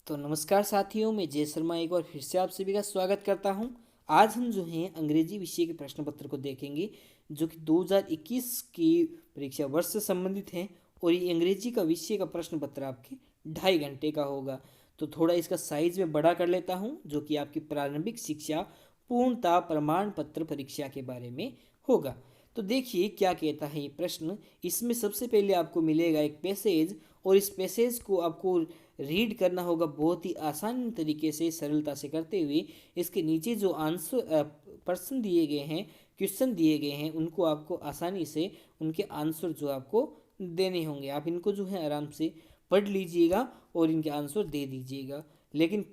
तो नमस्कार साथियों, मैं जय शर्मा एक बार फिर से आप सभी का स्वागत करता हूं। आज हम जो हैं अंग्रेजी विषय के प्रश्न पत्र को देखेंगे जो कि 2021 की परीक्षा वर्ष से संबंधित हैं। और ये अंग्रेजी का विषय का प्रश्न पत्र आपके 2.5 घंटे का होगा। तो थोड़ा इसका साइज में बड़ा कर लेता हूं, जो कि आपकी प्रारंभिक शिक्षा पूर्णता प्रमाण पत्र परीक्षा के बारे में होगा। तो देखिए क्या कहता है ये प्रश्न। इसमें सबसे पहले आपको मिलेगा एक पैसेज, और इस पैसेज को आपको रीड करना होगा बहुत ही आसान तरीके से, सरलता से करते हुए। इसके नीचे जो आंसर प्रश्न दिए गए हैं, क्वेश्चन दिए गए हैं, उनको आपको आसानी से उनके आंसर जो आपको देने होंगे। आप इनको जो है आराम से पढ़ लीजिएगा और इनके आंसर दे दीजिएगा। लेकिन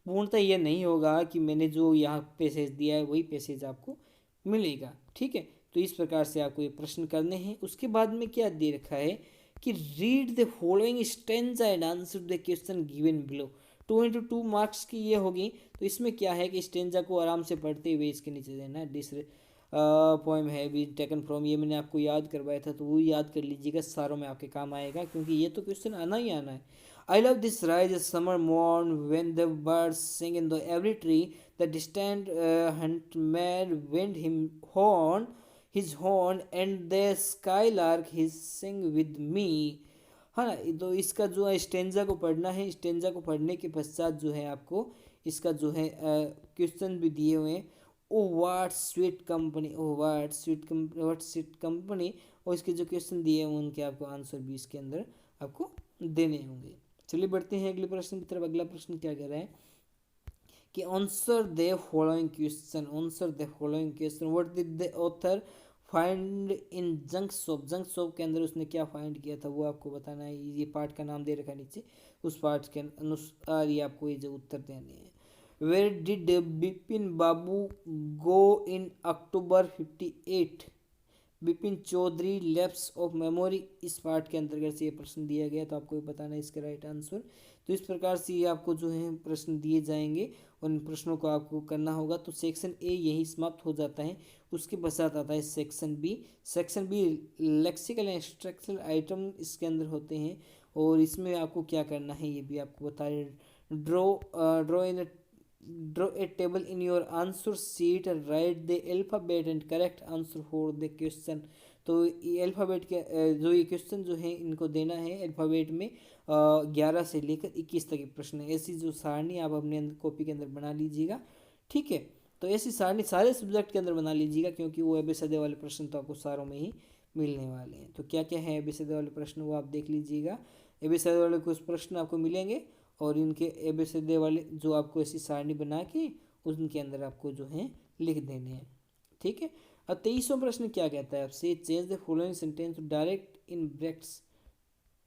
पूर्णतः यह नहीं होगा कि मैंने जो यहाँ पैसेज दिया है वही पैसेज आपको मिलेगा। ठीक है, तो इस प्रकार से आपको ये प्रश्न करने हैं। उसके बाद में क्या दे रखा है कि read the following stanza and answer the question given below. 2 into 2 marks की ये होगी। तो इसमें क्या है कि स्टेंजा को आराम से पढ़ते हुए इसके नीचे देना है। दिस पोएम है बी टेकन फ्रॉम, ये मैंने आपको याद करवाया था, तो वो याद कर लीजिएगा, सारों में आपके काम आएगा, क्योंकि ये तो क्वेश्चन आना ही आना है। I love this rise a summer morn when the birds sing in the every tree. The distant huntman wind his horn, and the skylark his sing with me. हाँ ना, तो इसका जो है स्टेंजा को पढ़ना है। स्टेंजा को पढ़ने के पश्चात जो है आपको इसका जो है क्वेश्चन भी दिए हुए हैं। ओ वाट स्वीट कंपनी, ओ वाट स्वीट कंपनी। और इसके जो क्वेश्चन दिए हैं उनके आपको आंसर भी इसके अंदर आपको देने होंगे। चलिए बढ़ते हैं अगले प्रश्न की तरफ। अगला प्रश्न क्या कह रहा है कि answer the following question. Answer the following question. What did the author find in junk shop. Junk shop के अंदर उसने क्या फाइंड किया था वो आपको बताना है। ये पार्ट का नाम दे रखा है नीचे, उस पार्ट के अनुसार ये आपको ये जो उत्तर देने हैं। Where did Bipin Babu go in October 58। Bipin Chowdhury lapse of memory, इस पार्ट के अंतर्गत से ये प्रश्न दिया गया, तो आपको बताना है इसका राइट आंसर। तो इस प्रकार से ये आपको जो है प्रश्न दिए जाएंगे, उन प्रश्नों को आपको करना होगा। तो सेक्शन ए यही समाप्त हो जाता है। उसके पश्चात आता है section B. Section B lexical and structural item इसके अंदर होते हैं, और इसमें आपको क्या करना है ये भी आपको बता रहे। Draw in draw a table in your answer sheet and write the alphabet and correct answer for the question। तो ये अल्फ़ाबेट के जो ये क्वेश्चन जो है इनको देना है अल्फ़ाबेट में 11 से लेकर 21 तक के प्रश्न है। ऐसी जो सारणी आप अपने अंदर कॉपी के अंदर बना लीजिएगा। ठीक है, तो ऐसी सारणी सारे सब्जेक्ट के अंदर बना लीजिएगा, क्योंकि वो एबीसीडी वाले प्रश्न तो आपको सारों में ही मिलने वाले हैं। तो क्या क्या है एबीसीडी वाले प्रश्न वो आप देख लीजिएगा। एबीसीडी वाले कुछ प्रश्न आपको मिलेंगे, और इनके एबीसीडी वाले जो आपको ऐसी सारणी बना के उनके अंदर आपको जो है लिख देने हैं। ठीक है, अब 23वां प्रश्न क्या कहता है आपसे, change the following sentence to direct in brackets,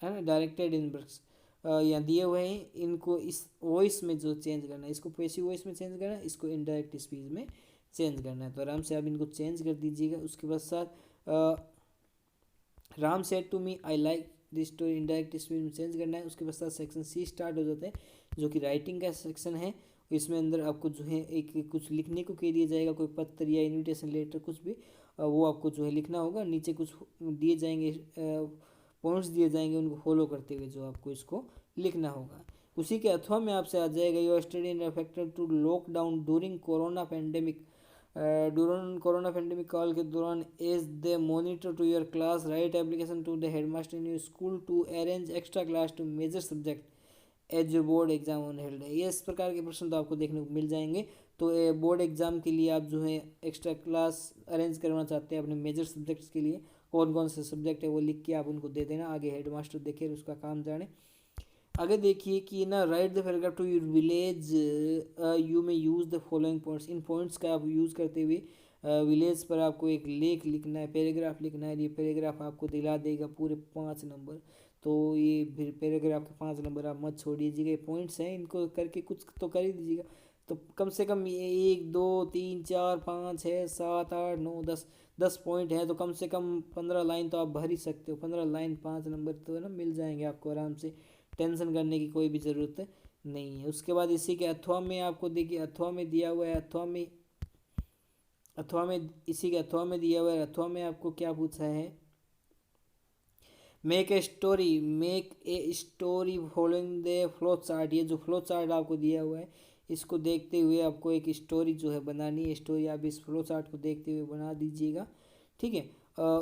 है ना, डायरेक्टेड इन ब्रैक्ट्स। यहाँ दिए हुए हैं, इनको इस वॉइस में जो चेंज करना है, इसको पैसिव वॉइस में चेंज करना है, इसको इनडायरेक्ट स्पीच में चेंज करना है। तो आराम से आप इनको चेंज कर दीजिएगा। उसके बाद साथ Ram said to me I like this story, indirect speech में चेंज करना है। उसके पश्चात सेक्शन सी स्टार्ट हो जाता है, जो कि राइटिंग का सेक्शन है। इसमें अंदर आपको जो है एक कुछ लिखने को कह दिया जाएगा, कोई पत्र या इनविटेशन लेटर कुछ भी, वो आपको जो है लिखना होगा। नीचे कुछ दिए जाएंगे, पॉइंट्स दिए जाएंगे, उनको फॉलो करते हुए जो आपको इसको लिखना होगा। उसी के अथवा में आपसे आ जाएगा your study in affected to lockdown during corona pandemic. During corona pandemic काल के दौरान as the monitor to your class write application to the headmaster in your school to arrange extra class to major subject as your board exam on held है। ये इस प्रकार के प्रश्न तो आपको देखने को मिल जाएंगे। तो बोर्ड एग्जाम के लिए आप जो है एक्स्ट्रा क्लास अरेंज करना चाहते हैं अपने मेजर सब्जेक्ट्स के लिए, कौन कौन से सब्जेक्ट है वो लिख के आप उनको दे देना। आगे हेडमास्टर देखे उसका काम जाने। आगे देखिए कि ना write the paragraph to your village you में यूज़ द फॉलोइंग पॉइंट्स। इन पॉइंट्स का आप यूज़ करते हुए विलेज पर आपको एक लेख लिखना है, पैराग्राफ लिखना है। ये पैराग्राफ आपको दिला देगा पूरे 5 नंबर। तो ये फिर पैराग्राफ के 5 नंबर आप मत छोड़िएगा। ये पॉइंट्स हैं, इनको करके कुछ तो कर ही दीजिएगा। तो कम से कम ये 1 2 3 4 5 6 7 8 9 10 पॉइंट है, तो कम से कम 15 लाइन तो आप भर ही सकते हो। 15 लाइन 5 नंबर तो है ना, मिल जाएंगे आपको आराम से। टेंशन करने की कोई भी ज़रूरत नहीं है। उसके बाद इसी के अथवा में आपको देखिए, अथवा में दिया हुआ है, अथवा में इसी के अथवा में दिया हुआ है। अथवा में आपको क्या पूछा है, make a story following the flow chart. ये जो फ्लो चार्ट आपको दिया हुआ है इसको देखते हुए आपको एक स्टोरी जो है बनानी है। स्टोरी आप इस फ्लो चार्ट को देखते हुए बना दीजिएगा, ठीक है।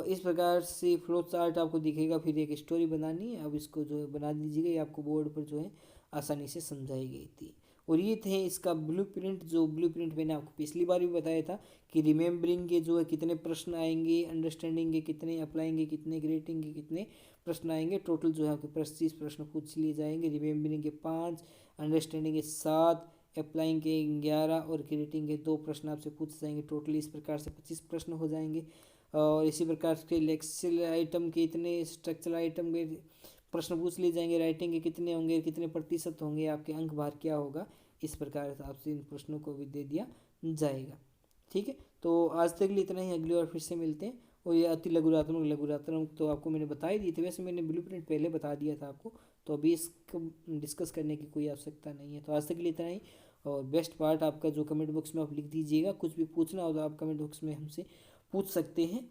इस प्रकार से फ्लो चार्ट आपको दिखेगा, फिर एक स्टोरी बनानी है, अब इसको जो है बना दीजिएगा। ये आपको बोर्ड पर जो है आसानी से समझाई गई थी। और ये थे इसका ब्लूप्रिंट। जो ब्लूप्रिंट मैंने आपको पिछली बार भी बताया था कि रिमेम्बरिंग के जो है कितने प्रश्न आएंगे, अंडरस्टैंडिंग के कितने, अप्लाइंग के कितने, ग्रेटिंग के कितने प्रश्न आएंगे। टोटल जो है आपके 25 प्रश्न पूछ लिए जाएंगे। रिमेम्बरिंग के 5, अंडरस्टैंडिंग के 7, अप्लाइंग के 11 और ग्रेटिंग के 2 प्रश्न आपसे पूछ जाएंगे। टोटल इस प्रकार से 25 प्रश्न हो जाएंगे। और इसी प्रकार के लेक्सिकल आइटम के इतने, स्ट्रक्चरल आइटम के प्रश्न पूछ लिए जाएंगे। राइटिंग के कितने होंगे, कितने प्रतिशत होंगे, आपके अंक भार क्या होगा, इस प्रकार से आपसे इन प्रश्नों को भी दे दिया जाएगा, ठीक है। तो आज तक के लिए इतना ही, अगली बार फिर से मिलते हैं। और ये अति लघुरात्मक लघुरात्मक तो आपको मैंने बता ही दी थी, वैसे मैंने ब्लूप्रिंट पहले बता दिया था आपको, तो अभी इसको डिस्कस करने की कोई आवश्यकता नहीं है। तो आज तक के लिए इतना ही। और बेस्ट पार्ट आपका जो कमेंट बॉक्स में आप लिख दीजिएगा, कुछ भी पूछना हो तो आप कमेंट बॉक्स में हमसे पूछ सकते हैं।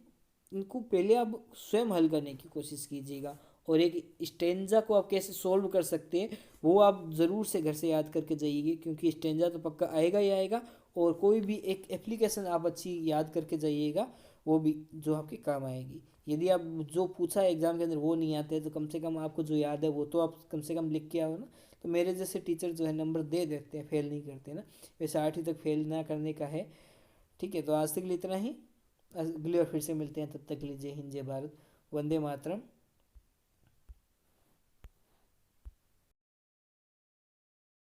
इनको पहले आप स्वयं हल करने की कोशिश कीजिएगा, और एक स्टेंजा को आप कैसे सोल्व कर सकते हैं वो आप ज़रूर से घर से याद करके जाइएगा, क्योंकि स्टेंजा तो पक्का आएगा ही आएगा। और कोई भी एक एप्लीकेशन आप अच्छी याद करके जाइएगा, वो भी जो आपके काम आएगी। यदि आप जो पूछा है एग्ज़ाम के अंदर वो नहीं आते हैं, तो कम से कम आपको जो याद है वो तो आप कम से कम लिख के आओ ना। तो मेरे जैसे टीचर जो है नंबर दे देते हैं, फेल नहीं करते ना। वैसे 8वीं तक फेल ना करने का है, ठीक है। तो आज तक के लिए इतना ही, अगली बार फिर से मिलते हैं। तब तक के लिए जय हिंद, जय भारत, वंदे मातरम।